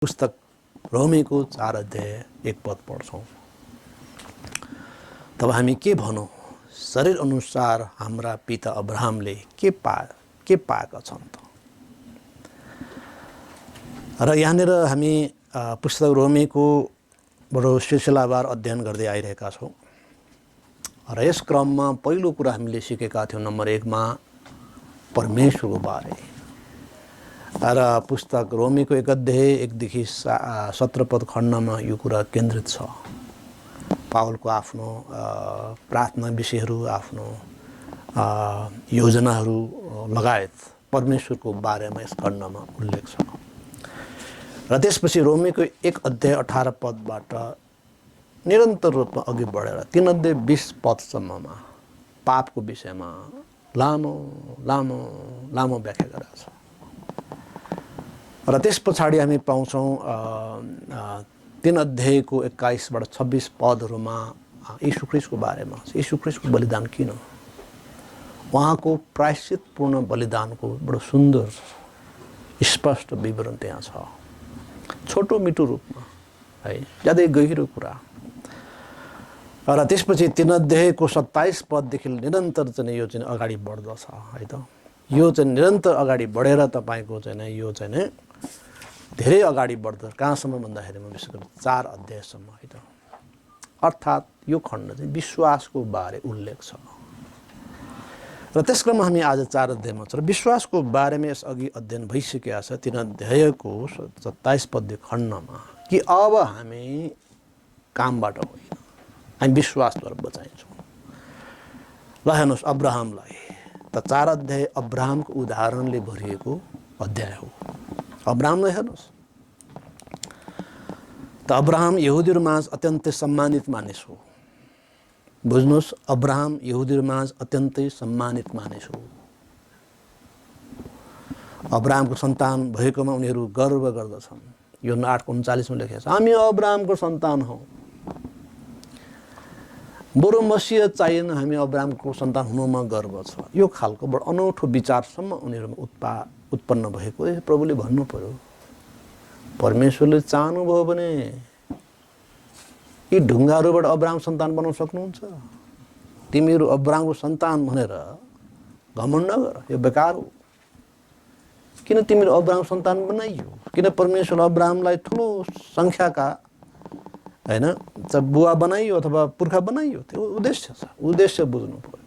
पुस्तक रोमीको 4 अध्याय 1 पद पढ्छौँ। तब हामी के भनौँ? शरीर अनुसार हाम्रा पिता अब्राहमले के पाएका छन् त? र यहाँनिर हामी पुस्तक रोमीको बडो सिलसिलावार अध्ययन गर्दै आइरहेका छौँ। र यस क्रममा पहिलो कुरा हामीले सिकेका थियौँ नम्बर 1 मा परमेश्वरको बारे। र पुस्तक रोमीको 1 अध्याय 1 देखि 17 पद खण्डमा यो कुरा केन्द्रित छ। पावलको आफ्नो प्रार्थना विषयहरू, आफ्नो योजनाहरू लगायत परमेश्वरको बारेमा यस खण्डमा उल्लेख छ। र त्यसपछि रोमीको 1 अध्याय 18 पदबाट निरन्तर रूपमा अघि बढेर 3 अध्याय 20 पदसम्ममा पापको विषयमा लामो व्याख्या गरेको छ। र त्यस पछाडि हामी पाउँछौँ 3 अध्यायको 21बाट 26 पदहरूमा यीशु ख्रीष्टको बारेमा। यीशु ख्रीष्टको बलिदान किन? उहाँको प्रायश्चितपूर्ण बलिदानको बडो सुन्दर स्पष्ट विवरण त्यहाँ छ, छोटो मिठो रूपमा, है, ज्यादै गहिरो कुरा। र त्यसपछि 3 अध्यायको 27 पददेखि निरन्तर चाहिँ यो चाहिँ अगाडि बढ्दछ, है त। यो चाहिँ निरन्तर अगाडि बढेर तपाईँको चाहिँ यो चाहिँ धेरै अगाडि बढ्दछ। कहाँसम्म भन्दाखेरिमा विशेष गरी 4 अध्यायसम्म, है त। अर्थात् यो खण्ड चाहिँ विश्वासको बारे उल्लेख छ। र त्यस क्रममा हामी आज 4 अध्यायमा छ। र विश्वासको बारेमा यसअघि अध्ययन भइसकेका छ 3 अध्यायको 27 पद खण्डमा कि अब हामी कामबाट होइन, हामी विश्वासद्वारा बचाइन्छौँ। ल हेर्नुहोस्, अब्राहमलाई त 4 अध्याय अब्राहमको उदाहरणले भरिएको अध्याय हो। अब्राहमलाई हेर्नुहोस् त, अब्राहम यहुदीहरूमाझ अत्यन्तै सम्मानित मानिस हो। बुझ्नुहोस्, अब्राहम यहुदीहरूमाझ अत्यन्तै सम्मानित मानिस हो। अब्राहमको सन्तान भएकोमा उनीहरू गर्व गर्दछन्। यूहन्ना 8:39 मा लेखेको छ, हामी अब्राहमको सन्तान हौँ। बरु मसीह चाहिएन, हामी अब्राहमको सन्तान हुनुमा गर्व छ। यो खालको बडो अनौठो विचारसम्म उनीहरूमा उत्पन्न भएको। प्रभुले भन्नु पर्यो, परमेश्वरले चाहनुभयो भने यी ढुङ्गाहरूबाट अब्राहम सन्तान बनाउन सक्नुहुन्छ। तिमीहरू अब्राहमको सन्तान भनेर घमण्ड नगर, यो बेकार हो। किन तिमीहरू अब्राहम सन्तान बनाइयो? किन परमेश्वरले अब्राहमलाई ठुलो सङ्ख्याका, हैन, बुवा बनाइयो अथवा पुर्खा बनाइयो? त्यो उद्देश्य छ, उद्देश्य बुझ्नु पर्यो।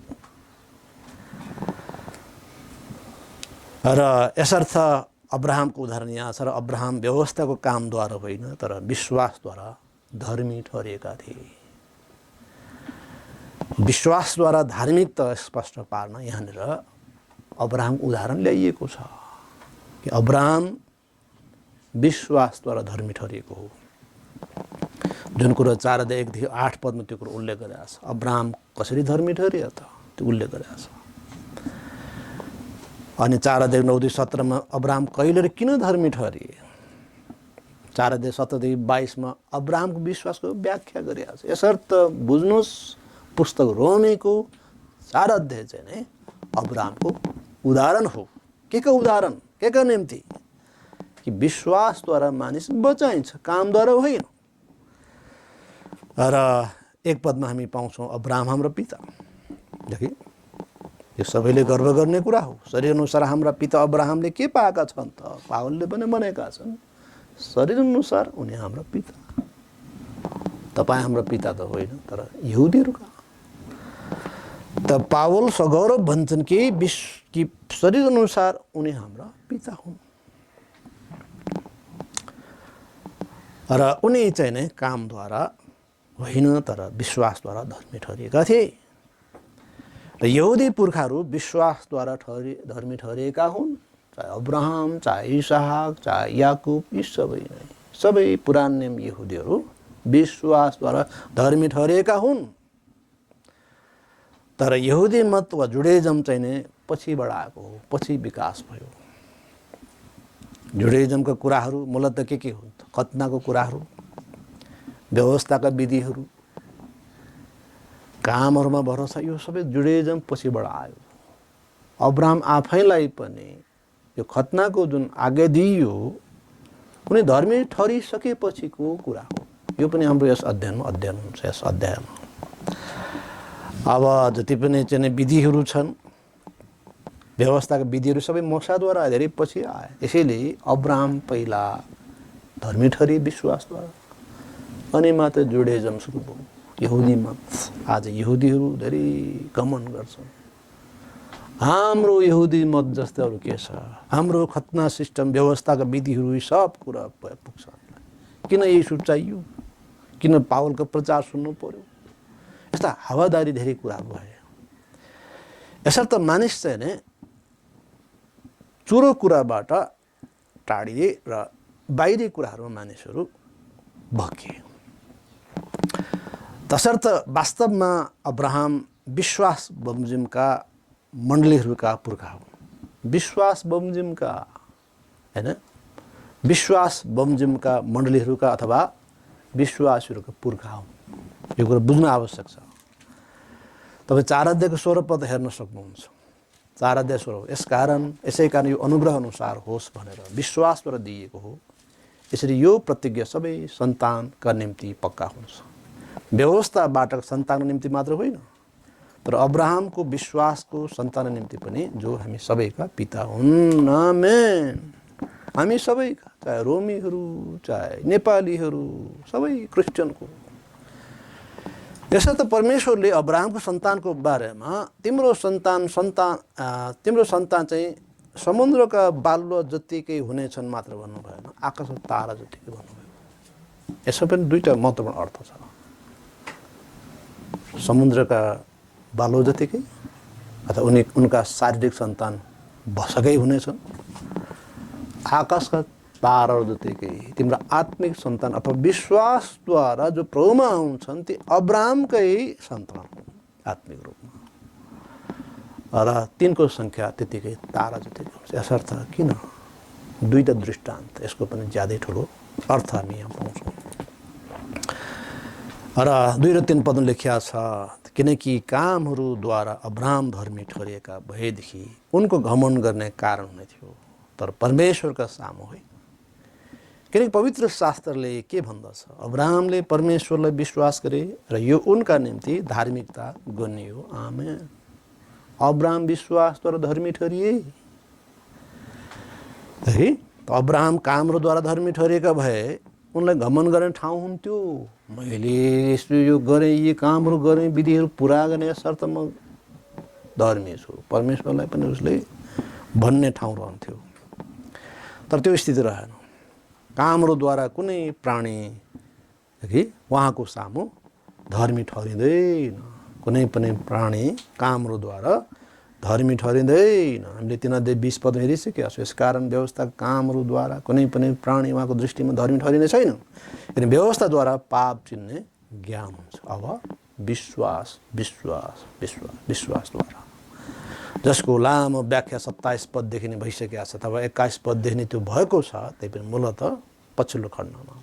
र यसर्थ अब्राहमको उदाहरण यहाँ छ। र अब्राहम व्यवस्थाको कामद्वारा होइन, तर विश्वासद्वारा धर्मी ठहरिएका थिए। विश्वासद्वारा धार्मिकता स्पष्ट पार्न यहाँनिर अब्राहम उदाहरण ल्याइएको छ कि अब्राहम विश्वासद्वारा धर्मी ठहरिएको हो। जुन कुरो 4 अध्याय 1 देखि 8 पदमा त्यो कुरो उल्लेख गरेको छ। अब्राहम कसरी धर्मी ठहरियो त? त्यो उल्लेख गरेको छ। अनि 4 अध्याय 9 देखि 17 मा अब्राहम कहिले र किन धर्मी ठहरिए? 4 अध्याय 17 देखि 22 मा अब्राहमको विश्वासको व्याख्या गरिएको छ। यसर्थ बुझ्नुहोस्, पुस्तक रोमीको 4 अध्याय चाहिँ नै अब्राहमको उदाहरण हो। के को उदाहरण? के को निम्ति? कि विश्वासद्वारा मानिस बचाइन्छ, कामद्वारा होइन। र 1 पदमा हामी पाउँछौँ अब्राहम हाम्रो पिता। देखि, यो सबैले गर्व गर्ने कुरा हो। शरीर अनुसार हाम्रा पिता अब्राहमले के पाएका छन् त? पावलले पनि भनेका छन्, शरीर अनुसार उनी हाम्रा पिता। तपाईँ हाम्रो पिता त होइन, तर यहुदीहरूका। त पावल सगौरव भन्छन् कि शरीर अनुसार उनी हाम्रा पिता हुन्। र उनी चाहिँ नै कामद्वारा होइन, तर विश्वासद्वारा धर्मी ठहरिएका थिए। र यहुदी पुर्खाहरू विश्वासद्वारा धर्मी ठहरिएका हुन्। चाहे अब्राहम, चाहे इसहाक, चाहे याकुब, यी सबै पुरान नियम यहुदीहरू विश्वासद्वारा धर्मी ठहरिएका हुन्। तर यहुदी मत वा जुडेजम चाहिँ नै पछिबाट आएको हो, पछि विकास भयो। जुडेजमका कुराहरू मूलतः के हुन्? खतनाको कुराहरू, व्यवस्थाका विधिहरू, कामहरूमा भरोसा, यो सबै जुडेजम पछिबाट आयो। अब्राहम आफैलाई पनि यो खतनाको जुन आज्ञा दिइयो उनी धर्मी ठहरिसकेपछिको कुरा हो। यो पनि हाम्रो यस अध्ययनमा अध्ययन हुन्छ। यस अध्यायमा अब जति पनि चाहिँ विधिहरू छन्, व्यवस्थाका विधिहरू सबै मोसाद्वारा धेरै पछि आए। यसैले अब्राहम पहिला धर्मी ठहरिए विश्वासद्वारा, अनि मात्र जुडाइजम सुरु भयो, यहुदी मत। आज यहुदीहरू धेरै गमन गर्छन्, हाम्रो यहुदी मत जस्तै अरू के छ, हाम्रो खतना सिस्टम व्यवस्थाका विधिहरू सब कुरा पुग्छ। किन यसो चाहियो, किन पावलको प्रचार सुन्नु पर्यो, यस्ता हावादारी धेरै कुरा भए। यसर्थ मानिस चाहिँ नै चुरो कुराबाट टाढिए र बाहिरी कुराहरूमा मानिसहरू भकिए। तसर्थ वास्तवमा अब्राहम विश्वास बमोजिमका मण्डलीहरूका पुर्खा हुन्। विश्वास बमोजिमका हैन, विश्वास बमोजिमका मण्डलीहरूका अथवा विश्वासीहरूका पुर्खा हुन्। यो कुरा बुझ्न आवश्यक छ। तपाईँ 4 अध्यायको 16 पद हेर्न सक्नुहुन्छ। 4 अध्याय 16। यसै कारण यो अनुग्रह अनुसार होस् भनेर विश्वासद्वारा दिइएको हो। यसरी यो प्रतिज्ञा सबै सन्तानका निम्ति पक्का हुन्छ। व्यवस्थाबाट सन्तानको निम्ति मात्र होइन, तर अब्राहमको विश्वासको सन्तानको निम्ति पनि, जो हामी सबैका पिता हुन्। आमेन। हामी सबैका, चाहे रोमीहरू, चाहे नेपालीहरू, सबै क्रिस्चियनको। यसर्थ परमेश्वरले अब्राहमको सन्तानको बारेमा तिम्रो सन्तान चाहिँ समुद्रका बालुवा जतिकै हुनेछन् मात्र भन्नु भएन, आकाशको तारा जतिकै भन्नुभयो। यसमा पनि दुईटा महत्त्वपूर्ण अर्थ छ। समुद्रका बालुवा जतिकै अथवा उनका शारीरिक सन्तान भसकै हुनेछन्, आकाशका ताराहरू जतिकै तिम्रो आत्मिक सन्तान अथवा विश्वासद्वारा जो प्रभुमा हुन्छन् ती अब्राहमकै सन्तान हुन् आत्मिक रूपमा, र तिनको सङ्ख्या त्यतिकै तारा जतिकै हुन्छ। यसर्थ किन दुईटा दृष्टान्त, यसको पनि ज्यादै ठुलो अर्थ हामी यहाँ पाउँछौँ। र 2 र 3 पदमा लेखिया छ, किनकि कामहरूद्वारा अब्राहम धर्मी ठहरिएका भएदेखि उनको घमण्ड गर्ने कारण हुने थियो, तर परमेश्वरका सामु होइन। किनकि पवित्र शास्त्रले के भन्दछ, अब्राहमले परमेश्वरलाई विश्वास गरे र यो उनका निम्ति धार्मिकता गनियो। आमेन। अब्राहम विश्वासद्वारा धर्मी ठहरिए है। अब्राहम कामहरूद्वारा धर्मी ठहरिएका भए उनलाई घमण्ड गर्ने ठाउँ हुन्थ्यो। मैले यस्तो यो गरेँ, यी कामहरू गरेँ, विधिहरू पुरा गर्ने यसर्थ म धर्मी छु, परमेश्वरलाई पनि उसले भन्ने ठाउँ रहन्थ्यो। तर त्यो स्थिति रहेन। कामहरूद्वारा कुनै प्राणी कि उहाँको सामु धर्मी ठहरिँदैन। कुनै पनि प्राणी कामहरूद्वारा धर्मी ठहरिँदैन। हामीले 3 अध्याय 20 पद हेरिसकेका छौँ। यसकारण व्यवस्था कामहरूद्वारा कुनै पनि प्राणी उहाँको दृष्टिमा धर्मी ठहरिने छैन, किनभने व्यवस्थाद्वारा पाप चिन्ने ज्ञान हुन्छ। अब विश्वासद्वारा, जसको लामो व्याख्या 27 पददेखि नै भइसकेका छ अथवा 21 पददेखि नै त्यो भएको छ, त्यही पनि मूलतः पछिल्लो खण्डमा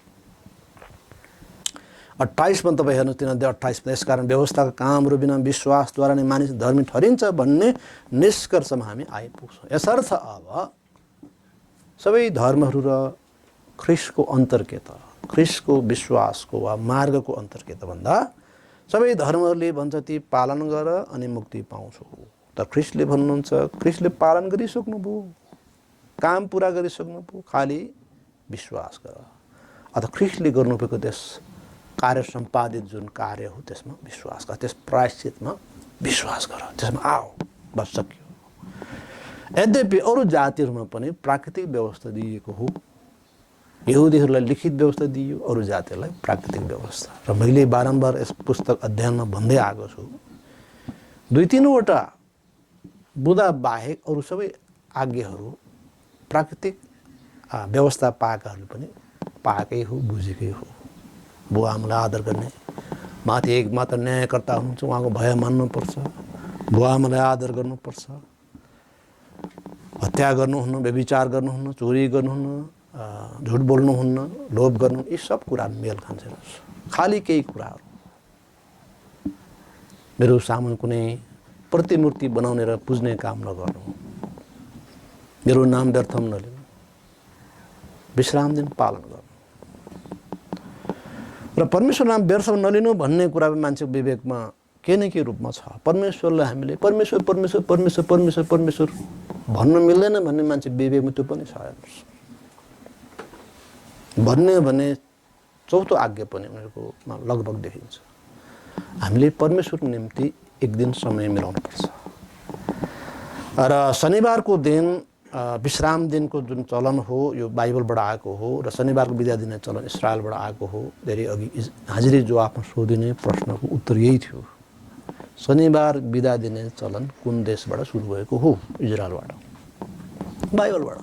28 मा तपाईँ हेर्नु 3 अध्याय 28 मा, यसकारण व्यवस्थाका कामहरू बिना विश्वासद्वारा नै मानिस धर्मी ठहरिन्छ भन्ने निष्कर्षमा हामी आइपुग्छौँ। यसर्थ अब सबै धर्महरू र ख्रिस्टको अन्तर के त, ख्रिस्टको विश्वासको वा मार्गको अन्तर के त भन्दा, सबै धर्महरूले भन्छ ती पालन गर अनि मुक्ति पाउँछौ। तर ख्रिस्टले भन्नुहुन्छ, ख्रिस्टले पालन गरिसक्नुभयो, काम पुरा गरिसक्नुभयो, खालि विश्वास गर। अथवा ख्रिस्टले गर्नुभएको त्यस कार्य सम्पादित जुन कार्य हो त्यसमा विश्वास गर, त्यस प्रायश्चितमा विश्वास गर, त्यसमा आओ, बस सक्यो। यद्यपि अरू जातिहरूमा पनि प्राकृतिक व्यवस्था दिइएको हो। यहुदीहरूलाई लिखित व्यवस्था दिइयो, अरू जातिहरूलाई प्राकृतिक व्यवस्था। र मैले बारम्बार यस पुस्तक अध्ययनमा भन्दै आएको छु, 2-3 वटा बुँदा बाहेक अरू सबै आज्ञाहरू प्राकृतिक व्यवस्था पाएकाहरूले पनि पाएकै हो, बुझेकै हो। बुवा आमालाई आदर गर्ने, माथि एक मात्र न्यायकर्ता हुनुहुन्छ, उहाँको भय मान्नुपर्छ, बुवा आमालाई आदर गर्नुपर्छ, हत्या गर्नुहुन्न, व्यभिचार गर्नुहुन्न, चोरी गर्नुहुन्न, झुट बोल्नुहुन्न, लोभ गर्नु, यी सब कुराहरू मेल खान्छ। खालि केही कुराहरू, मेरो सामुन्ने कुनै प्रतिमूर्ति बनाउने र पुज्ने काम नगर्नु, मेरो नाम व्यर्थम नलिनु, विश्राम दिन पालन गर्नु र परमेश्वर नाम व्यर्थमा नलिनु भन्ने कुरा पनि मान्छेको विवेकमा के न के रूपमा छ। परमेश्वरलाई हामीले परमेश्वर परमेश्वर परमेश्वर परमेश्वर परमेश्वर भन्न मिल्दैन भन्ने मान्छे विवेकमा त्यो पनि छ हेर्नुहोस्। भन्ने भने चौथो आज्ञा पनि उनीहरूकोमा लगभग देखिन्छ। हामीले परमेश्वरको निम्ति एक दिन समय मिलाउनु पर्छ र शनिबारको दिन विश्राम दिनको जुन चलन हो यो बाइबलबाट आएको हो र शनिबारको बिदा दिने चलन इस्राएलबाट आएको हो। धेरै अघि हाजिरी जवाफमा सोधिने प्रश्नको उत्तर यही थियो। शनिबार बिदा दिने चलन कुन देशबाट सुरु भएको हो? इजरायलबाट, बाइबलबाट।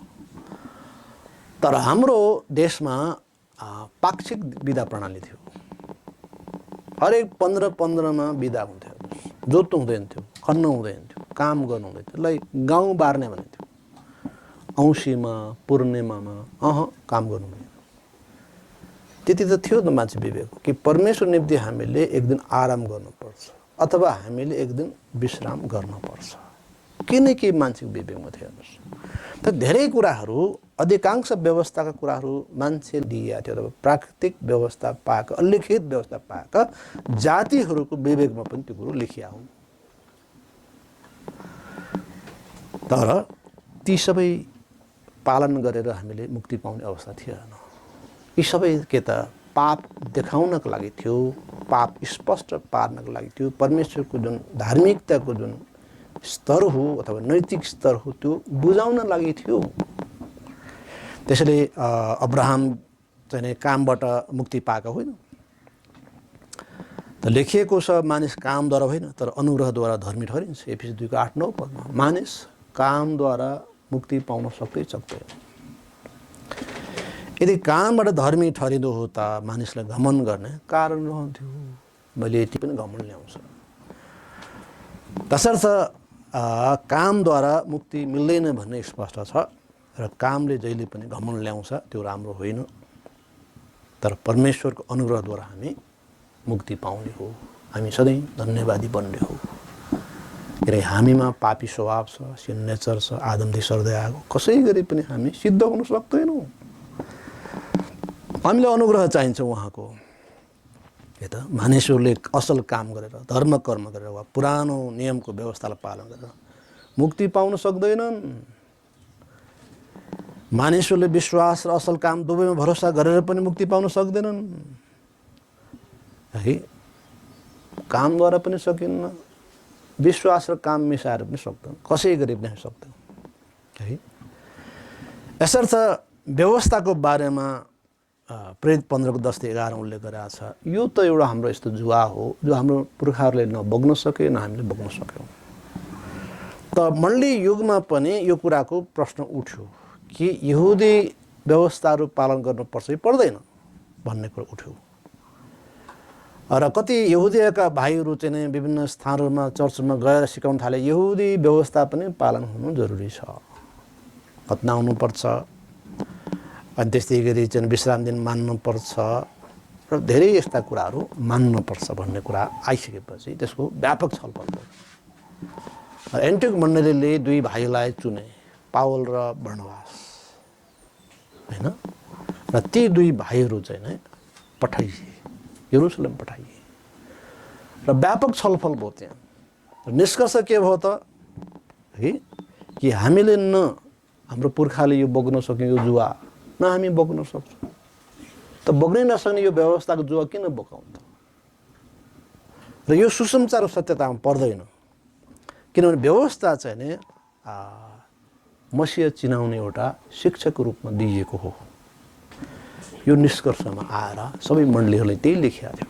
तर हाम्रो देशमा पाक्षिक बिदा प्रणाली थियो। हरेक 15-15मा बिदा हुन्थ्यो। जोत्नु हुँदैन थियो, खन्न हुँदैन थियो, काम गर्नु हुँदैन थियो। यसलाई गाउँ बार्ने भनिन्थ्यो। औँसीमा पूर्णिमामा काम गर्नु हुँदैन। त्यति त थियो त मान्छे विवेक कि परमेश्वर निम्ति हामीले एक दिन आराम गर्नुपर्छ अथवा हामीले एक दिन विश्राम गर्नुपर्छ। के न के मान्छेको विवेकमा थियो हेर्नुहोस्। त धेरै कुराहरू अधिकांश व्यवस्थाका कुराहरू मान्छे दिएका थियो अथवा प्राकृतिक व्यवस्था पाएका अलिखित व्यवस्था पाएका जातिहरूको विवेकमा पनि त्यो कुरो लेखिया हुन्। तर ती सबै पालन गरेर हामीले मुक्ति पाउने अवस्था थिएन। यी सबै के त पाप देखाउनको लागि थियो, पाप स्पष्ट पार्नको लागि थियो। परमेश्वरको जुन धार्मिकताको जुन स्तर हो अथवा नैतिक स्तर हो त्यो बुझाउन लागि थियो। त्यसैले अब्राहम चाहिँ कामबाट मुक्ति पाएको होइन। त लेखिएको छ मानिस कामद्वारा होइन तर अनुग्रहद्वारा धर्मी ठहरिन्छ। एफिसी 2:8-9 पदमा मानिस कामद्वारा मुक्ति पाउन सक्दैन। यदि कामबाट धर्मी ठहरिँदो हो त मानिसलाई घमण्ड गर्ने कारण रहन्थ्यो। मैले यति पनि घमण्ड ल्याउँछ। तसर्थ कामद्वारा मुक्ति मिल्दैन भन्ने स्पष्ट छ र कामले जहिले पनि घमण्ड ल्याउँछ त्यो राम्रो होइन। तर परमेश्वरको अनुग्रहद्वारा हामी मुक्ति पाउने हो। हामी सधैँ धन्यवादी बन्ने हो। किनकि हामीमा पापी स्वभाव छ, सिन नेचर छ, आदमदेखि सर्दै आएको। कसै गरी पनि हामी सिद्ध हुन सक्दैनौँ। हामीलाई अनुग्रह चाहिन्छ उहाँको। के त मानिसहरूले असल काम गरेर धर्म कर्म गरेर वा पुरानो नियमको व्यवस्थालाई पालन गरेर मुक्ति पाउन सक्दैनन्। मानिसहरूले विश्वास र असल काम दुवैमा भरोसा गरेर पनि मुक्ति पाउन सक्दैनन्। है कामद्वारा पनि सकिन्न, विश्वास र काम मिसाएर पनि सक्दैन, कसै गरी पनि सक्दैन। है यसर्थ व्यवस्थाको बारेमा प्रेरित 15:10-11 उल्लेख गरेको छ। यो त एउटा हाम्रो यस्तो जुवा हो जो हाम्रो पुर्खाहरूले न बग्न सके न हामीले बग्न सक्यौँ। त मण्डली युगमा पनि यो कुराको प्रश्न उठ्यो कि यहुदी व्यवस्थाहरू पालन गर्नुपर्छ कि पर्दैन भन्ने कुरा उठ्यो। र कति यहुदीका भाइहरू चाहिँ नै विभिन्न स्थानहरूमा चर्चमा गएर सिकाउन थाले यहुदी व्यवस्था पनि पालन हुनु जरुरी छ, खतना हुनुपर्छ, अनि त्यस्तै गरी चाहिँ विश्राम दिन मान्नुपर्छ र धेरै यस्ता कुराहरू मान्नुपर्छ भन्ने कुरा आइसकेपछि त्यसको व्यापक छलफल भयो। एन्टियोक मण्डलीले दुई भाइलाई चुने, पावल र बर्नबास हैन, र ती दुई भाइहरू चाहिँ नै पठाइए, यरुसलेम पठाइए र व्यापक छलफल भयो त्यहाँ। निष्कर्ष के भयो त कि हामीले न हाम्रो पुर्खाले यो बग्न सक्यो यो जुवा, न हामी बग्न सक्छौँ। त बग्नै नसक्ने यो व्यवस्थाको जुवा किन बगाउनु त? र यो सुसमाचार र सत्यतामा पर्दैन। किनभने व्यवस्था चाहिँ नि मसीह चिनाउने एउटा शिक्षाको रूपमा दिइएको हो। यो निष्कर्षमा आएर सबै मण्डलीहरूले त्यही लेखिया थियो।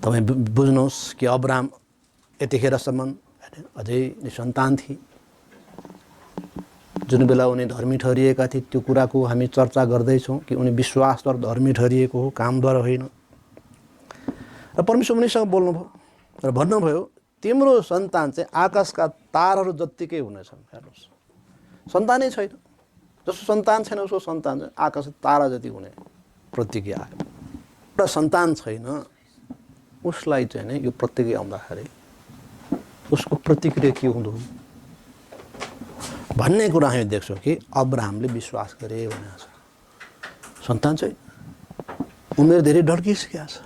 तपाईँ बुझ्नुहोस् कि अब्राहम यतिखेरसम्म अझै निसन्तान थिए। जुन बेला उनी धर्मी ठहरिएका थिए त्यो कुराको हामी चर्चा गर्दैछौँ कि उनी विश्वासद्वारा धर्मी ठहरिएको हो, कामद्वारा होइन। र परमेश्वर उनीसँग बोल्नुभयो र भन्नुभयो तिम्रो सन्तान चाहिँ आकाशका ताराहरू जत्तिकै हुनेछन्। हेर्नुहोस्, सन्तानै छैन, जसको सन्तान छैन उसको सन्तान चाहिँ आकाशका तारा जति हुने प्रतिज्ञा आयो। एउटा सन्तान छैन उसलाई चाहिँ नि यो प्रतिज्ञा आउँदाखेरि उसको प्रतिक्रिया के हुँदो? भन्ने कुरा हामी देख्छौँ कि अब्राहमले विश्वास गरे भनेको छ। सन्तान चाहिँ उमेर धेरै ढल्किसकेको छ,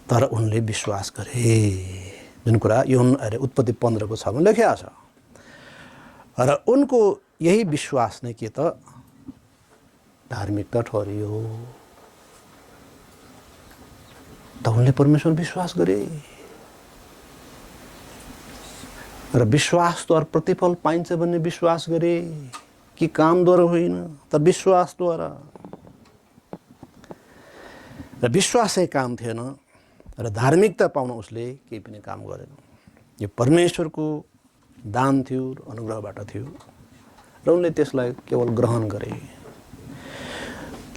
तर उनले विश्वास गरे, जुन कुरा उत्पत्ति 15 को 6 में लेखिएको छ। र उनको यही विश्वास नै के त धार्मिकता ठहरियो। त उनले परमेश्वर विश्वास गरे र विश्वासद्वारा प्रतिफल पाइन्छ भन्ने विश्वास गरे कि कामद्वारा होइन, तर विश्वासद्वारा। र विश्वास चाहिँ काम थिएन र धार्मिकता पाउन उसले केही पनि काम गरेन। यो परमेश्वरको दान थियो र अनुग्रहबाट थियो र उनले त्यसलाई केवल ग्रहण गरे।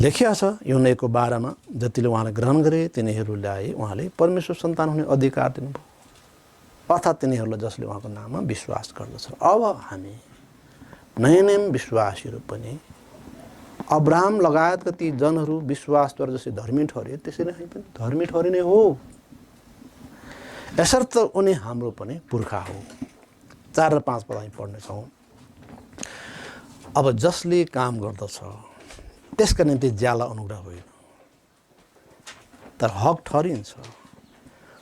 लेखिया छ यूहन्ना 1:12 मा, जतिले उहाँलाई ग्रहण गरे तिनीहरूलाई उहाँले परमेश्वर सन्तान हुने अधिकार दिनुभयो, अर्थात् तिनीहरूलाई जसले उहाँको नाममा विश्वास गर्दछ। अब हामी नयाँ नयाँ विश्वासीहरू पनि अब्राहम लगायतका ती जनहरू विश्वासद्वारा जसरी धर्मी ठहरे त्यसरी हामी पनि धर्मी ठहरिने हो। यसर्थ उनी हाम्रो पनि पुर्खा हो। 4 र 5 पद हामी पढ्नेछौँ। अब जसले काम गर्दछ त्यसका निम्ति ज्याला अनुग्रह होइन, तर हक ठहरिन्छ।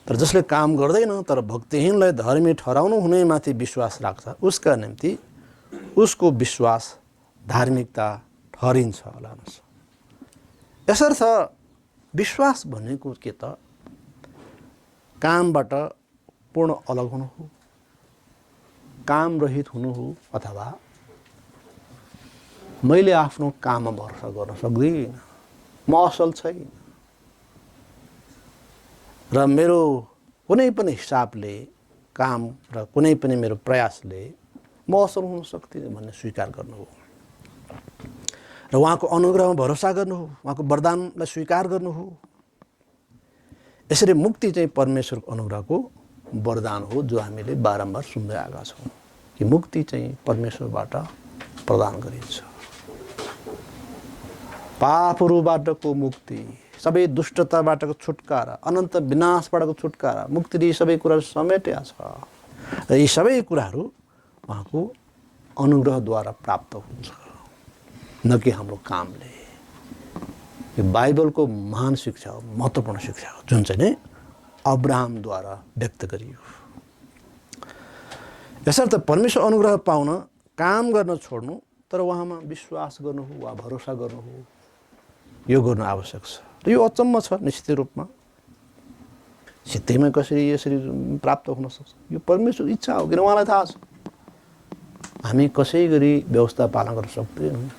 तर जसले काम गर्दैन तर भक्तिहीनलाई धर्मी ठहराउनु हुनेमाथि विश्वास राख्छ, उसका निम्ति उसको विश्वास धार्मिकता ठहरिन्छ। यसर्थ विश्वास भनेको के त कामबाट पूर्ण अलग हुनु हो, काम रहित हुनु हो, अथवा मैले आफ्नो काममा भरोसा गर्न सक्दिनँ, म असल छैन र मेरो कुनै पनि हिसाबले काम र कुनै पनि मेरो प्रयासले म असल हुन सक्दिनँ भन्ने स्वीकार गर्नु हो र उहाँको अनुग्रहमा भरोसा गर्नु हो, उहाँको वरदानलाई स्वीकार गर्नु हो। यसरी मुक्ति चाहिँ परमेश्वरको अनुग्रहको वरदान हो, जो हामीले बारम्बार सुन्दै आएका छौँ कि मुक्ति चाहिँ परमेश्वरबाट प्रदान गरिन्छ। पापहरूबाटको मुक्ति, सबै दुष्टताबाटको छुटकारा, अनन्त विनाशबाटको छुटकारा, मुक्ति सबै कुराहरू समेटेका छ र यी सबै कुराहरू उहाँको अनुग्रहद्वारा प्राप्त हुन्छ, न कि हाम्रो कामले। यो बाइबलको महान शिक्षा हो, महत्त्वपूर्ण शिक्षा हो, जुन चाहिँ नै अब्राहमद्वारा व्यक्त गरियो। यसर्थ परमेश्वर अनुग्रह पाउन काम गर्न छोड्नु, तर उहाँमा विश्वास गर्नु हो वा भरोसा गर्नु हो, यो गर्नु आवश्यक छ। र यो अचम्म छ निश्चित रूपमा, सित्तैमा कसरी यसरी प्राप्त हुन सक्छ, यो परमेश्वर इच्छा हो, किन उहाँलाई थाहा छ। हामी कसै गरी व्यवस्था पालन गर्न सक्दैनौँ,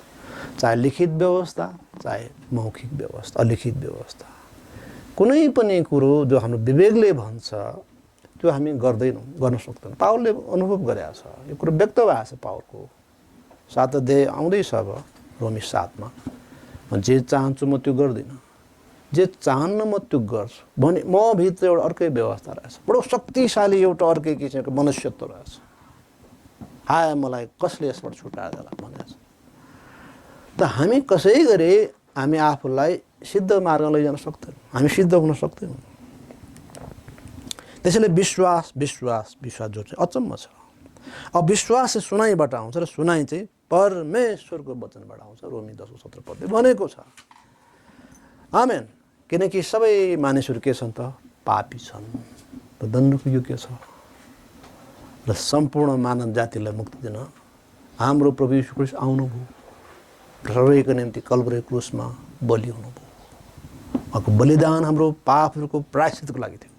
चाहे लिखित व्यवस्था, चाहे मौखिक व्यवस्था, अलिखित व्यवस्था। कुनै पनि कुरो जो हाम्रो विवेकले भन्छ त्यो हामी गर्दैनौँ, गर्न सक्दैनौँ। पावलले अनुभव गरेको छ, यो कुरो व्यक्त भएको छ पावलको 7 अध्याय आउँदैछ अब रोमी 7 मा, म जे चाहन्छु म त्यो गर्दिनँ, जे चाहन्न म त्यो गर्छु भने म भित्र एउटा अर्कै व्यवस्था रहेछ, बडो शक्तिशाली एउटा अर्कै किसिमको मनुष्यत्व रहेछ। हाय मलाई कसले यसबाट छुटाएर होला भनेछ। त हामी कसै गरी हामी आफूलाई सिद्ध मार्गमा लैजान सक्दैनौँ, हामी सिद्ध हुन सक्दैनौँ। त्यसैले विश्वास विश्वास विश्वास जो चाहिँ अचम्म छ। अब विश्वास चाहिँ सुनाइबाट आउँछ र सुनाइ चाहिँ परमेश्वरको वचनबाट आउँछ। रोमी 10:17 पदले भनेको छ। आमेन। किनकि सबै मानिसहरू के छन् त? पापी छन् र दण्डको योग्य छ। र सम्पूर्ण मानव जातिलाई मुक्ति दिन हाम्रो प्रभु यीशु ख्रीष्ट आउनुभयो, सबैको निम्ति कल्भरी क्रुसमा बलि हुनुभयो। उहाँको बलिदान हाम्रो पापहरूको प्रायश्चितको लागि थियो।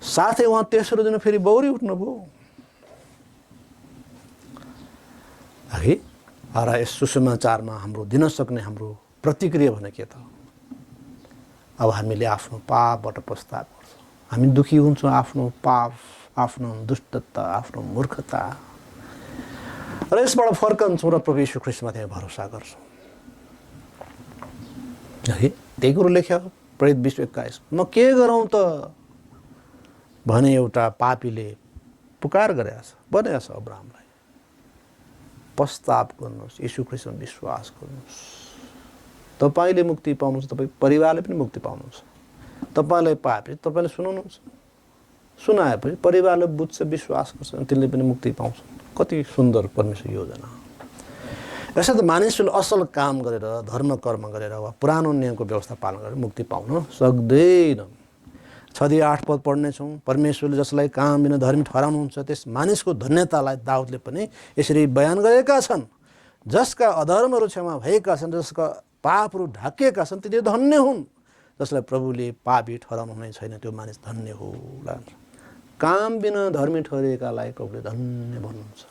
साथै उहाँ तेस्रो दिन फेरि बौरी उठ्नुभयो। है र यस सुसमाचारमा हाम्रो दिन सक्ने हाम्रो प्रतिक्रिया भने के त? अब हामीले आफ्नो पापबाट पश्चाताप गर्छौँ, हामी दुखी हुन्छौँ आफ्नो पाप, आफ्नो दुष्टता, आफ्नो मूर्खता, र यसबाट फर्कन्छौँ र प्रभु यीशु ख्रीष्टमाथि भरोसा गर्छौँ। है त्यही कुरो लेख्यो प्रेरित 20:21, म के गरौँ त भने एउटा पापीले पुकार गरेछ, भनेछ अब्राहमलाई, पश्चाताप गर्नुहोस्, यीशु ख्रीष्टमा विश्वास गर्नुहोस्, तपाईँले मुक्ति पाउनुहुन्छ, तपाईँ परिवारले पनि मुक्ति पाउनुहुन्छ। तपाईँलाई पाएपछि तपाईँले सुनाउनुहुन्छ, सुनाएपछि परिवारले बुझ्छ, विश्वास गर्छ, तिनले पनि मुक्ति पाउँछ। कति सुन्दर परमेश्वर योजना। यसै त मानिसले असल काम गरेर धर्म कर्म गरेर वा पुरानो नियमको व्यवस्था पालन गरेर मुक्ति पाउन सक्दैन। 6:8 पद पढ्नेछौँ। परमेश्वरले जसलाई काम बिना धर्मी ठहराउनुहुन्छ त्यस मानिसको धन्यतालाई दाउदले पनि यसरी बयान गरेका छन्, जसका अधर्महरू क्षमा भएका छन्, जसका पापहरू ढाकिएका छन्, ती धन्य हुन्। जसलाई प्रभुले पापी ठहराउनु हुने छैन त्यो मानिस धन्य हो। काम बिना धर्मी ठहरिएकालाई प्रभुले धन्य भन्नुहुन्छ।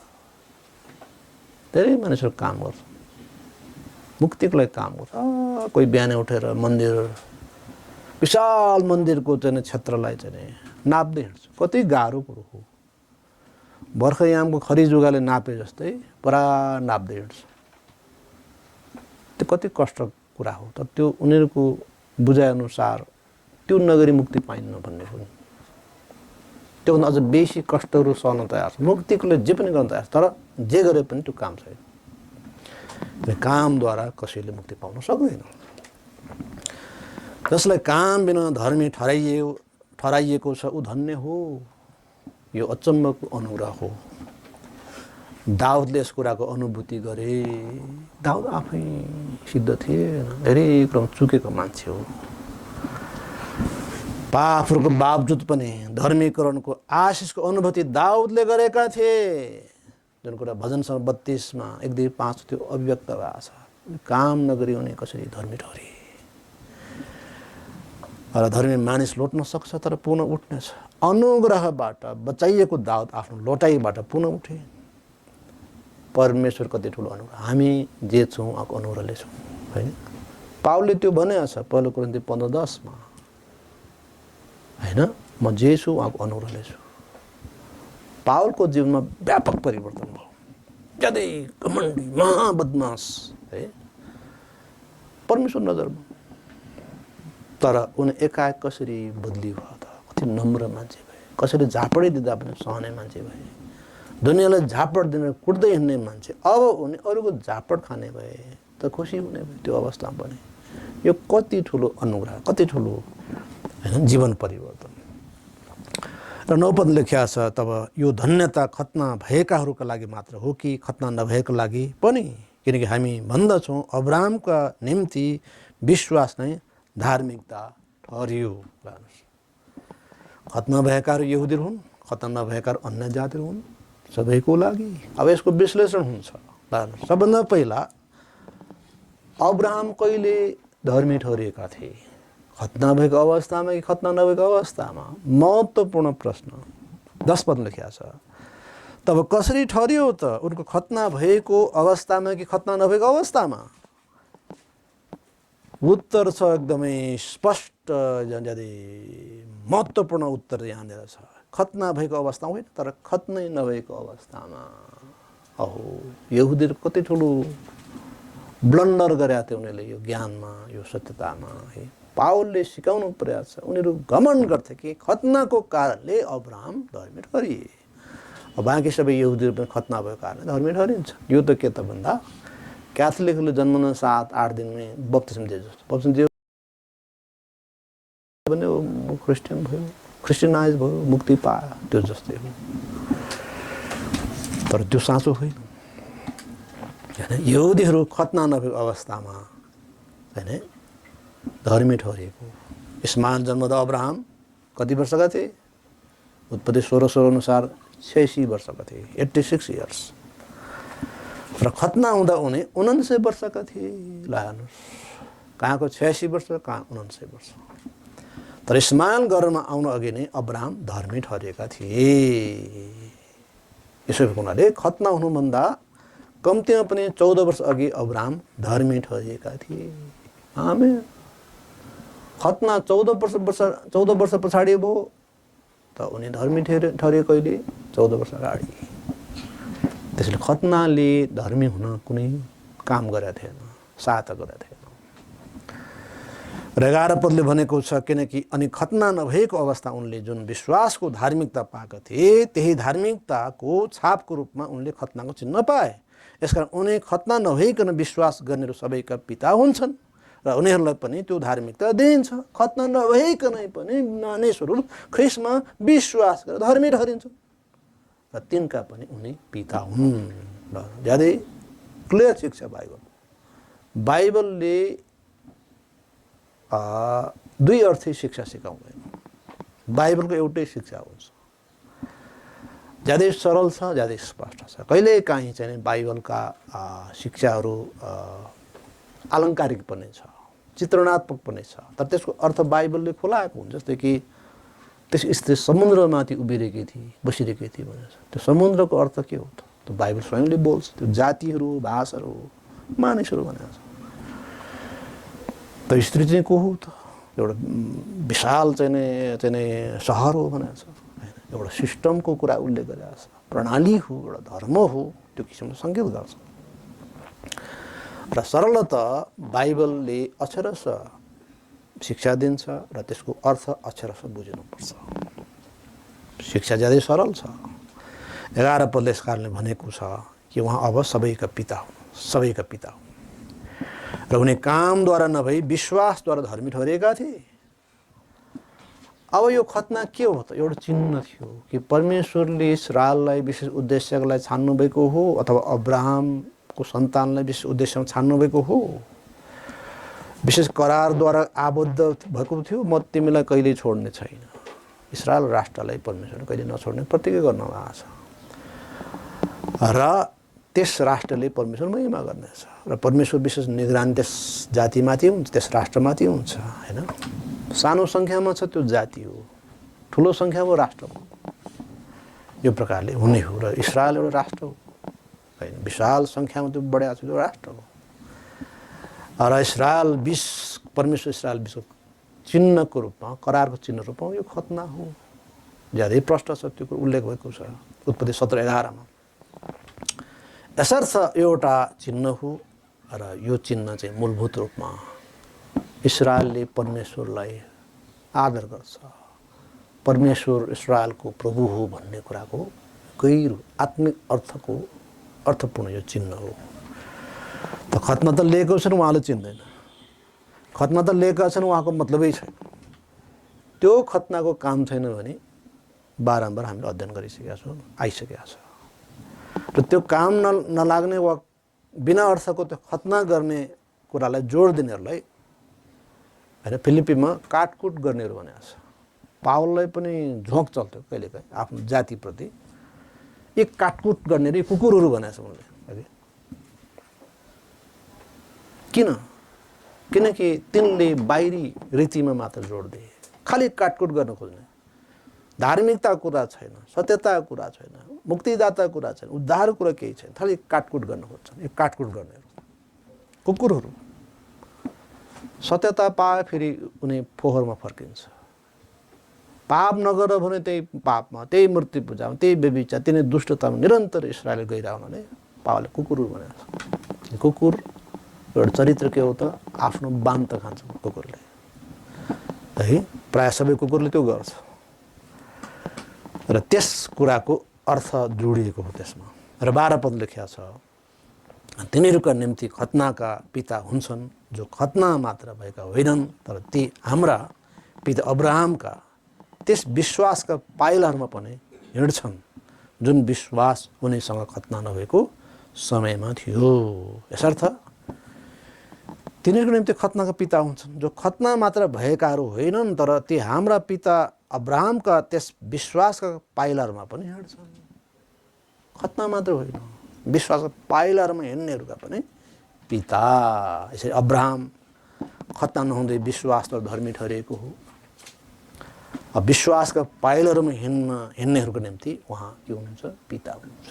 धेरै मानिसहरू काम गर्छ, मुक्तिको लागि काम गर्छ। कोही बिहानै उठेर मन्दिर, विशाल मन्दिरको चाहिँ क्षेत्रलाई चाहिँ नाप्दै हिँड्छ। कति गाह्रो कुरो हो। बर्खायामको खरिजुगाले नापे जस्तै पुरा नाप्दै हिँड्छ। त्यो कति कष्ट कुरा हो। तर त्यो उनीहरूको बुझाइअनुसार त्यो नगरी मुक्ति पाइन्न भन्ने हो। त्योभन्दा अझ बेसी कष्टहरू सहन तयार छ। मुक्तिको लागि जे पनि गर्न तयार छ, तर जे गरे पनि त्यो काम छैन। कामद्वारा कसैले मुक्ति पाउन सक्दैन। जसलाई काम बिना धर्मी ठहराइएको छ ऊ धन्य हो। यो अचम्मको अनुग्रह हो। दाउदले यस कुराको अनुभूति गरे। दाउद आफै सिद्ध थिएन, धेरै क्रम चुकेको मान्छे हो। पापहरूको बावजुद पनि धर्मीकरणको आशिषको अनुभूति दाउदले गरेका थिए। जुन कुरा भजन 32 1-5 त्यो अभिव्यक्त भएको छ। काम नगरी उनी कसरी धर्मी ठहरे। र धर्मी मानिस लोट्न सक्छ तर पुनः उठ्नेछ। अनुग्रहबाट बचाइएको दाउद आफ्नो लोटाइबाट पुनः उठे। परमेश्वर कति ठुलो अनुग्रह। हामी जे छौँ आको अनुग्रहले छौँ हैन। पाउलले त्यो भनेको छ 1 कोरिन्थी 15:10 हैन, म जे छु आको अनुग्रहले छु। पाउलको जीवनमा व्यापक परिवर्तन भयो। ज्यादै घमण्डी महाबदमास है परमेश्वर नजरमा, तर उनी एकाएक कसरी बदली भयो त। कति नम्र मान्छे भए, कसैले झापडै दिँदा पनि सहने मान्छे भए, दुनियाँलाई झापड दिन कुट्दै हिँड्ने मान्छे अब उनी अरूको झापड खाने भए त खुसी हुने भए। त्यो अवस्थामा पनि यो कति ठुलो अनुग्रह, कति ठुलो हैन जीवन परिवर्तन। र 9 पद लेखिया छ, तब यो धन्यता खतना भएकाहरूका लागि मात्र हो कि खतना नभएका लागि पनि? किनकि हामी भन्दछौँ अब्राहमका निम्ति विश्वास नै धार्मिकता ठहरियो। खतना भएकाहरू यहुदीहरू हुन्, खतना नभएकाहरू अन्य जातिहरू हुन्, सबैको लागि। अब यसको विश्लेषण हुन्छ। सबभन्दा पहिला अब्राहम कहिले धर्मी ठहरिएका थिए? खतना भएको अवस्थामा कि खतना नभएको अवस्थामा? महत्त्वपूर्ण प्रश्न। 10 पद लेखिया छ, तब कसरी ठहरियो त? उनको खतना भएको अवस्थामा कि खतना नभएको अवस्थामा? उत्तर छ एकदमै स्पष्ट, ज्यादै महत्त्वपूर्ण उत्तर यहाँनिर छ। खतना भएको अवस्थामा होइन, तर खतनै नभएको अवस्थामा। अहो, यहुदीहरू कति ठुलो ब्लन्डर गरेका थिए उनीहरूले यो ज्ञानमा, यो सत्यतामा है। पाउलले सिकाउनु प्रयास छ। उनीहरू घमण्ड गर्थे कि खतनाको कारणले अब्राहम धर्मी ठहरिए। बाँकी सबै यहुदीहरू पनि खतना भएको कारणले धर्मी ठहरिन्छ। यो त के त भन्दा क्याथोलिकले जन्मन 7-8 दिनमै बप्तिस्म दिए जस्तो। बप्तिस्म दियो भने क्रिस्चियन भयो, क्रिस्चियनाइज भयो, मुक्ति पायो, त्यो जस्तै हो। तर त्यो साँचो होइन। यहुदीहरू खतना नभएको अवस्थामा हैन धर्मी ठहरिएको। इस्माइल जन्मदा अब्राहम कति वर्षका थिए? उत्पत्ति 16 अनुसार 86 वर्षका थिए, 86 इयर्स। र खतना हुँदा उनी 49 वर्षका थिए। ल हेर्नुहोस्, कहाँको 86 वर्ष, कहाँ 49 वर्ष। तर इस्माइल गर्भमा आउन अघि नै अब्राहम धर्मी ठहरिएका थिए। यसो हुनाले खतना हुनुभन्दा कम्तीमा पनि 14 वर्ष अघि अब्राहम धर्मी ठहरिएका थिए। आमेन। खतना 14 वर्ष पछाडि भयो त उनी धर्मी ठहरिए कहिले? 14 वर्ष अगाडि। त्यसैले खतनाले धर्मी हुन कुनै काम गरेका थिएन, सहायता गरेका थिएन। र 11 पदले भनेको छ, किनकि अनि खतना नभएको अवस्था उनले जुन विश्वासको धार्मिकता पाएका थिए त्यही धार्मिकताको छापको रूपमा उनले खतनाको चिन्ह पाए। यसकारण उनी खतना नभइकन विश्वास गर्नेहरू सबैका पिता हुन्छन् र उनीहरूलाई पनि त्यो धार्मिकता दिइन्छ। खतना नभइकनै पनि मानिसहरू ख्रीष्टमा विश्वास गरेर धर्मी ठहरिन्छ। र तिनका पनि उनी पिता हुन्। ज्यादै क्लियर शिक्षा बाइबलले दुई अर्थी शिक्षा सिकाउँदैन। बाइबलको एउटै शिक्षा हुन्छ, ज्यादै सरल छ, ज्यादै स्पष्ट छ। कहिलेकाहीँ चाहिँ बाइबलका शिक्षाहरू आलङ्कारिक पनि छ, चित्रणात्मक पनि छ, तर त्यसको अर्थ बाइबलले खुलाएको हुन्छ। जस्तै कि त्यस स्त्री समुद्रमाथि उभिरहेकी थिए, बसिरहेकी थिए भनेर, त्यो समुद्रको अर्थ के हो त? त्यो बाइबल स्वयंले बोल्छ। त्यो जातिहरू, भाषाहरू, मानिसहरू भनेर छ। त स्त्री चाहिँ को हो त? एउटा विशाल चाहिँ सहर हो भनेर छ, एउटा सिस्टमको कुरा उल्लेख गरेको छ, प्रणाली हो, एउटा धर्म हो, त्यो किसिमले सङ्केत गर्छ। र सरलतः बाइबलले अक्षरश शिक्षा दिन्छ र त्यसको अर्थ अक्षरश बुझ्नुपर्छ। शिक्षा ज्यादै सरल छ। 11 पदले यस कारणले भनेको छ कि उहाँ अब सबैका पिता हुन्, सबैका पिता हुन् र उनी कामद्वारा नभई विश्वासद्वारा धर्मी ठहरिएका थिए। अब यो खतना के हो त? एउटा चिन्ह थियो कि परमेश्वरले इस्राएललाई विशेष उद्देश्यको लागि छान्नुभएको हो अथवा अब्राहमको सन्तानलाई विशेष उद्देश्यमा छान्नुभएको हो। विशेष करारद्वारा आबद्ध भएको थियो, म तिमीलाई कहिल्यै छोड्ने छैन। इस्राएल राष्ट्रलाई परमेश्वरले कहिले नछोड्ने प्रतिज्ञा गर्नुभएको छ र त्यस राष्ट्रले परमेश्वर महिमा गर्नेछ र परमेश्वर विशेष निगरानी त्यस जातिमाथि हुन्छ, त्यस राष्ट्रमाथि हुन्छ हैन। सानो सङ्ख्यामा छ त्यो जाति हो, ठुलो सङ्ख्यामा राष्ट्र हो। यो प्रकारले हुने हो र इस्राएल एउटा राष्ट्र हो हैन। विशाल सङ्ख्यामा त्यो बढेको छ, त्यो राष्ट्र हो र इस्राएल परमेश्वर इस्राएल विश्व चिन्हको रूपमा, करारको चिन्ह रूपमा यो खतना हो। ज्यादै प्रष्ट छ, त्यो कुरो उल्लेख भएको छ उत्पत्ति 17:11 मा। यसर्थ एउटा चिन्ह हो र यो चिन्ह चाहिँ मूलभूत रूपमा इस्राएलले परमेश्वरलाई आदर गर्छ। परमेश्वर इस्राएलको प्रभु हो भन्ने कुराको गहिरो आत्मिक अर्थपूर्ण यो चिन्ह हो। त खतना त लिएको छन्, उहाँले चिन्दैन। खतना त लिएका छन्, उहाँको मतलबै छैन। त्यो खतनाको काम छैन भने बारम्बार हामीले अध्ययन गरिसकेका छौँ, आइसकेका छ। र त्यो काम नलाग्ने वा बिना अर्थको त्यो खतना गर्ने कुरालाई जोड दिनेहरूलाई होइन, फिलिपीमा काटकुट गर्नेहरू भनेको छ। पावललाई पनि झोक चल्थ्यो कहिलेकाहीँ आफ्नो जातिप्रति। एक काटकुट गर्नेहरू कुकुरहरू भनेको छ उनले। किन? किनकि तिनले बाहिरी रीतिमा मात्र जोड दिए, खालि काटकुट गर्न खोज्ने। धार्मिकताको कुरा छैन, सत्यताको कुरा छैन, मुक्तिदाताको कुरा छैन, उद्धारको कुरा केही छैन, खालि काटकुट गर्न खोज्छन्। यो काटकुट गर्नेहरू कुकुरहरू। सत्यता पाए फेरि उनी फोहोरमा फर्किन्छ। पाप नगर भने त्यही पापमा, त्यही मूर्ति पूजामा, त्यही व्यभिचार, तिनै दुष्टतामा निरन्तर इस्राएल गइरहनाले पावलले कुकुरहरू भनेको छ। कुकुर एउटा चरित्र के हो त? आफ्नो बान्त खान्छ कुकुरले है। प्रायः सबै कुकुरले त्यो गर्छ र त्यस कुराको अर्थ जोडिएको हो त्यसमा। र 12 पद लेखिया छ, तिनीहरूका निम्ति खतनाका पिता हुन्छन् जो खतना मात्र भएका होइनन् तर ती हाम्रा पिता अब्राहमका त्यस विश्वासका पाइलाहरूमा पनि हिँड्छन् जुन विश्वास उनीसँग खतना नभएको समयमा थियो। यसर्थ तिनीहरूको निम्ति खतनाका पिता हुन्छन् जो खतना मात्र भएकाहरू होइनन् तर ती हाम्रा पिता अब्राहमका त्यस विश्वासका पाइलाहरूमा पनि हिँड्छन्। खतना मात्र होइन, विश्वासका पाइलाहरूमा हिँड्नेहरूका पनि पिता। यसरी अब्राहम खतना नहुँदै विश्वासद्वारा धर्मी ठहरिएको हो। विश्वासका पाइलाहरूमा हिँड्नेहरूको निम्ति उहाँ के हुनुहुन्छ? पिता हुनुहुन्छ।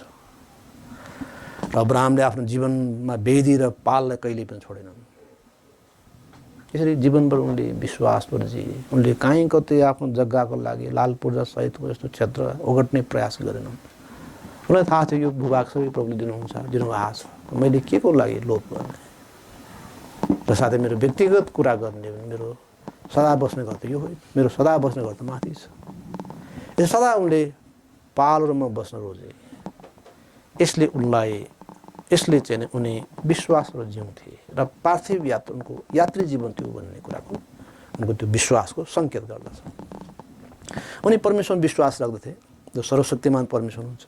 र अब्राहमले आफ्नो जीवनमा वेदी र पाललाई कहिले पनि छोडेनन्। यसरी जीवनभर उनले विश्वासबाट जिए। उनले काहीँ कतै आफ्नो जग्गाको लागि लाल पूर्जा सहितको यस्तो क्षेत्र ओगट्ने प्रयास गरेनन्। उनलाई थाहा थियो यो भूभाग सबै प्रभुले दिनुहुन्छ, दिनुभएको छ, मैले के को लागि लोभ गर्ने र साथै मेरो व्यक्तिगत कुरा गर्ने भने मेरो सदा बस्ने घर त यो होइन, मेरो सदा बस्ने घर त माथि छ। यो सदा उनले पालहरूमा बस्न रोजे। यसले चाहिँ उनी विश्वासबाट जिउँथे र पार्थिव यात्रा उनको यात्री जीवन थियो भन्ने कुराको उनको त्यो विश्वासको सङ्केत गर्दछ। उनी परमेश्वरमा विश्वास राख्दथे जो सर्वशक्तिमान परमेश्वर हुन्छ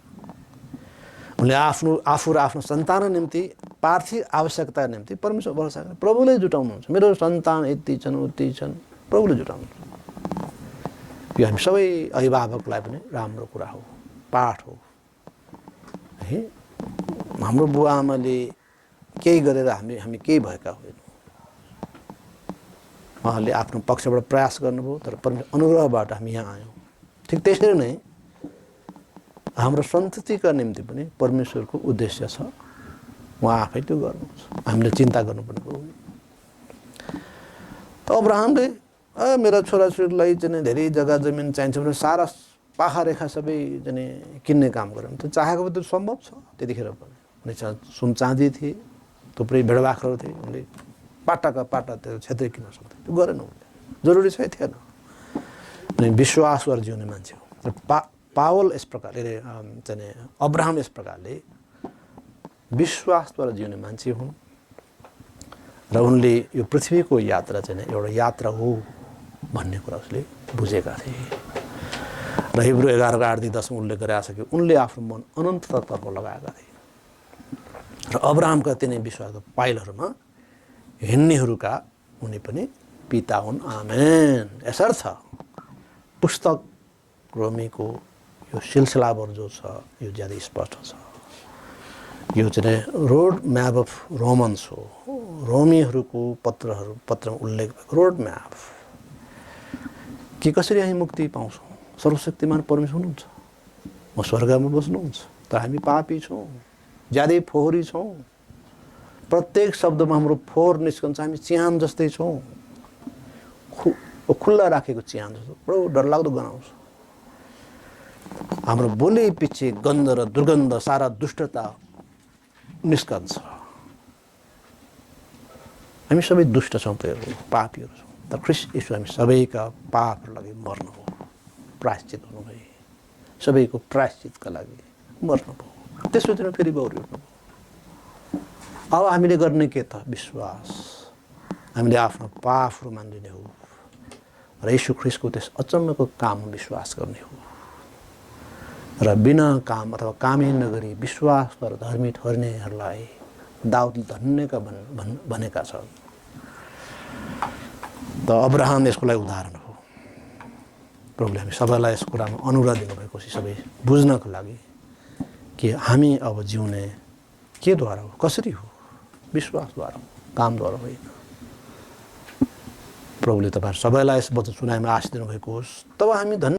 उनले आफू र आफ्नो सन्तान निम्ति पार्थिव आवश्यकता निम्ति परमेश्वर भरोसा गर्ने प्रभुले जुटाउनुहुन्छ। मेरो सन्तान यति छन् उति छन्, प्रभुले जुटाउनुहुन्छ। यो हामी सबै अभिभावकलाई पनि राम्रो कुरा हो, पाठ हो है। हाम्रो बुवा आमाले केही गरेर हामी केही भएका होइनौँ। उहाँले आफ्नो पक्षबाट प्रयास गर्नुभयो, तर परमेश्वर अनुग्रहबाट हामी यहाँ आयौँ। ठिक त्यसरी नै हाम्रो सन्ततिका निम्ति पनि परमेश्वरको उद्देश्य छ, उहाँ आफै त्यो गर्नुहुन्छ। हामीले चिन्ता गर्नुपर्ने कुरो हो। त अब्राहमले मेरा छोराछोरीलाई चाहिँ धेरै जग्गा जमिन चाहिन्छ भने सारा पाखा रेखा सबै चाहिँ किन्ने काम गऱ्यो। त चाहेको त सम्भव छ त्यतिखेर पनि। उनीसँग सुन चाँदी थिए, थुप्रै भेडबाख्राहरू थिए, उनले पाटाका पाटा त्यो क्षेत्रै किन्न सक्थे, त्यो गरेन उनले, जरुरी चाहिँ थिएन। अनि विश्वासबाट जिउने मान्छे हो। पावल यस प्रकारले चाहिँ अब्राहम यस प्रकारले विश्वासद्वारा जिउने मान्छे हुन् र उनले यो पृथ्वीको यात्रा चाहिँ एउटा यात्रा हो भन्ने कुरा उसले बुझेका थिए। र हिब्रू 11:8-10 उल्लेख गरेका छ कि उनले आफ्नो मन अनन्ततातर्फ लगाएका थिए र अब्राहमका तिनै विश्वासका पाइलहरूमा हिँड्नेहरूका उनी पनि पिता हुन्। आमेन। यसर्थ पुस्तक रोमीको यो सिलसिलाभर जो छ यो ज्यादा स्पष्ट छ। यो चाहिँ रोड म्याप अफ रोमन्स हो। रोमीहरूको पत्रमा उल्लेख भएको रोड म्याप कि कसरी हामी मुक्ति पाउँछौँ। सर्वशक्तिमान परमेश्वर हुनुहुन्छ, म स्वर्गमा बस्नुहुन्छ, तर हामी पापी छौँ, ज्यादै फोहोरी छौँ। प्रत्येक शब्दमा हाम्रो फोहोर निस्कन्छ। हामी चिहान जस्तै छौँ, खुल्ला राखेको चिहान जस्तो, बडो डरलाग्दो गनाउँछ। हाम्रो बोली पछि गन्ध र दुर्गन्ध, सारा दुष्टता निस्कन्छ। हामी सबै दुष्ट छौँ, पापीहरू छौँ। तर ख्रीष्ट येशू हामी सबैका पापहरू लागि मर्नु हो, प्रायश्चित हुनुभयो। सबैको प्रायश्चितका लागि मर्नुभयो। त्यसपछि फेरि बौरी उठ्नुभयो। अब हामीले गर्ने के त? विश्वास। हामीले आफ्नो पापहरू मानिदिने हो र येशू ख्रीष्टको त्यस अचम्मको काममा विश्वास गर्ने हो र बिना काम अथवा कामै नगरी विश्वासद्वारा धर्मी ठहर्नेहरूलाई दाउदले धन्यका भनेका छन्। त अब्राहम यसको लागि उदाहरण हो। प्रभुले हामी सबैलाई यस कुरामा अनुग्रह दिनुभएको छ, सबै बुझ्नको लागि कि हामी अब जिउने केद्वारा हो, कसरी हो? विश्वासद्वारा हो, कामद्वारा होइन। प्रभुले तपाईँ सबैलाई यस वचन सुनाइमा आशीष दिनुभएको होस्। तब हामी